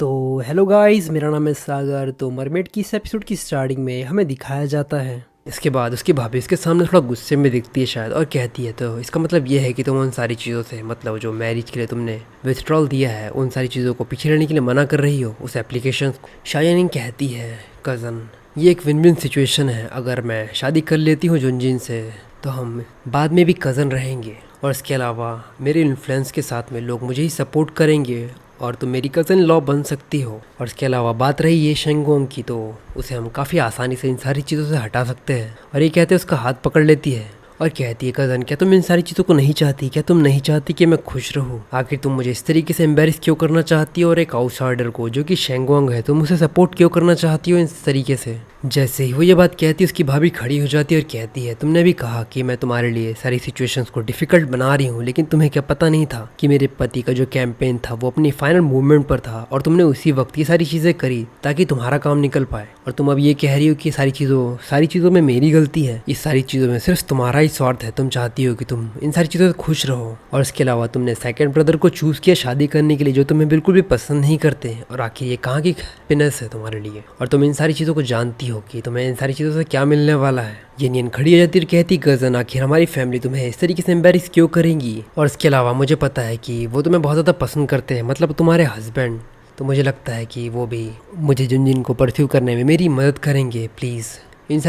तो hello guys, मेरा नाम है सागर। तो मरमेड की इस एपिसोड की स्टार्टिंग में हमें दिखाया जाता है। इसके बाद उसकी भाभी उसके सामने थोड़ा गुस्से में दिखती है शायद, और कहती है तो इसका मतलब ये है कि तुम उन सारी चीज़ों से, मतलब जो मैरिज के लिए तुमने विथड्रॉल दिया है, उन सारी चीज़ों को पीछे रहने के लिए मना कर रही हो उस एप्लीकेशन को। शायनिंग कहती है कज़न, ये एक विन विन सिचुएशन है। अगर मैं शादी कर लेती हूँ जुनजिन से तो हम बाद में भी कज़न रहेंगे, और इसके अलावा मेरे इन्फ्लुएंस के साथ में लोग मुझे ही सपोर्ट करेंगे और तुम मेरी कज़न लॉ बन सकती हो। और इसके अलावा बात रही ये शेंगोंग की, तो उसे हम काफ़ी आसानी से इन सारी चीज़ों से हटा सकते हैं। और ये कहते हैं, उसका हाथ पकड़ लेती है और कहती है, कज़न क्या तुम इन सारी चीज़ों को नहीं चाहती? क्या तुम नहीं चाहती कि मैं खुश रहूं? आखिर तुम मुझे इस तरीके से एम्बेरस क्यों करना चाहती हो? और एक आउटसाइडर को जो कि शेंगोंग है, तुम उसे सपोर्ट क्यों करना चाहती हो इस तरीके से? जैसे ही वो ये बात कहती है, उसकी भाभी खड़ी हो जाती है और कहती है, तुमने भी कहा कि मैं तुम्हारे लिए सारी सिचुएशंस को डिफ़िकल्ट बना रही हूँ, लेकिन तुम्हें क्या पता नहीं था कि मेरे पति का जो कैंपेन था वो अपनी फाइनल मूवमेंट पर था, और तुमने उसी वक्त ये सारी चीज़ें करी ताकि तुम्हारा काम निकल पाए। और तुम अब ये कह रही हो कि सारी चीज़ों में मेरी गलती है। इस सारी चीज़ों में सिर्फ तुम्हारा ही स्वार्थ है। तुम चाहती हो कि तुम इन सारी चीज़ों से खुश रहो। और इसके अलावा तुमने सेकंड ब्रदर को चूज़ किया शादी करने के लिए, जो तुम्हें बिल्कुल भी पसंद नहीं करते। और आखिर ये कहाँ की हैप्पीनेस है तुम्हारे लिए? और तुम इन सारी चीज़ों को जानती हो कि तुम्हें इन सारी चीज़ों से क्या मिलने वाला है। येनियन खड़ी हो जाती है और कहती, कज़न आखिर हमारी फैमिली तुम्हें इस तरीके से एम्बेरस क्यों करेंगी? और इसके अलावा मुझे पता है कि वो तुम्हें बहुत ज़्यादा पसंद करते हैं, मतलब तुम्हारे हस्बैंड। तो मुझे लगता है कि वो भी मुझे जुनजिन को परस्यू करने में मेरी मदद करेंगे। प्लीज़ इन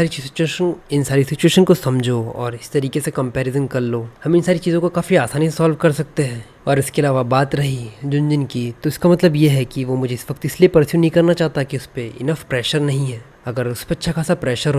सारी सिचुएशन को समझो और इस तरीके से कंपैरिजन कर लो। हम इन सारी चीज़ों को काफ़ी आसानी से सॉल्व कर सकते हैं। और इसके अलावा बात रही जुनजिन की, तो इसका मतलब ये है कि वो मुझे इस वक्त इसलिए परस्यू नहीं करना चाहता कि उस पर इनफ प्रेशर नहीं है। अगर उस पर अच्छा खासा प्रेशर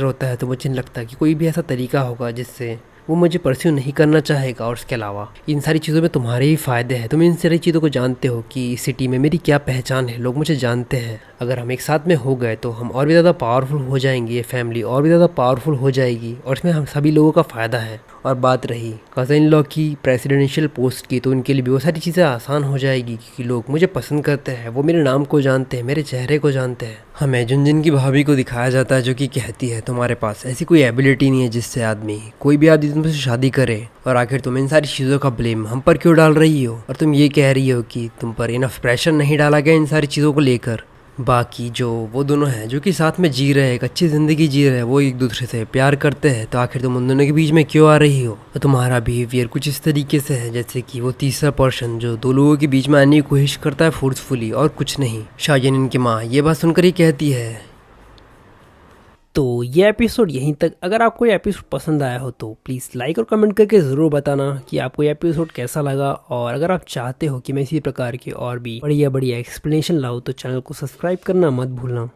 होता है तो मुझे नहीं लगता कि कोई भी ऐसा तरीका होगा जिससे वो मुझे परस्यू नहीं करना चाहेगा। और इसके अलावा इन सारी चीज़ों में तुम्हारे ही फ़ायदे हैं। तुम इन सारी चीज़ों को जानते हो कि इस सिटी में मेरी क्या पहचान है, लोग मुझे जानते हैं। अगर हम एक साथ में हो गए तो हम और भी ज़्यादा पावरफुल हो जाएंगे, ये फैमिली और भी ज़्यादा पावरफुल हो जाएगी, और इसमें हम सभी लोगों का फ़ायदा है। और बात रही कज़न इन लॉ की प्रेसिडेंशियल पोस्ट की, तो उनके लिए भी वो सारी चीज़ें आसान हो जाएगी क्योंकि लोग मुझे पसंद करते हैं, वो मेरे नाम को जानते हैं, मेरे चेहरे को जानते हैं। हमें जुनजिन की भाभी को दिखाया जाता है जो कि कहती है, तुम्हारे पास ऐसी कोई एबिलिटी नहीं है जिससे कोई भी आदमी तुमसे शादी करे। और आखिर तुम इन सारी चीज़ों का ब्लेम हम पर क्यों डाल रही हो? और तुम ये कह रही हो कि तुम पर इनफ प्रेशर नहीं डाला गया इन सारी चीज़ों को लेकर। बाकी जो वो दोनों हैं जो कि साथ में जी रहे हैं, एक अच्छी ज़िंदगी जी रहे हैं, वो एक दूसरे से प्यार करते हैं, तो आखिर तुम उन दोनों के बीच में क्यों आ रही हो? तो तुम्हारा बिहेवियर कुछ इस तरीके से है जैसे कि वो तीसरा पर्सन जो दो लोगों के बीच में आने की कोशिश करता है फोर्सफुली, और कुछ नहीं। शायन इनकी माँ ये बात सुनकर ही कहती है। तो ये एपिसोड यहीं तक। अगर आपको ये एपिसोड पसंद आया हो तो प्लीज़ लाइक और कमेंट करके ज़रूर बताना कि आपको ये एपिसोड कैसा लगा। और अगर आप चाहते हो कि मैं इसी प्रकार के और भी बढ़िया बढ़िया एक्सप्लेनेशन लाऊं तो चैनल को सब्सक्राइब करना मत भूलना।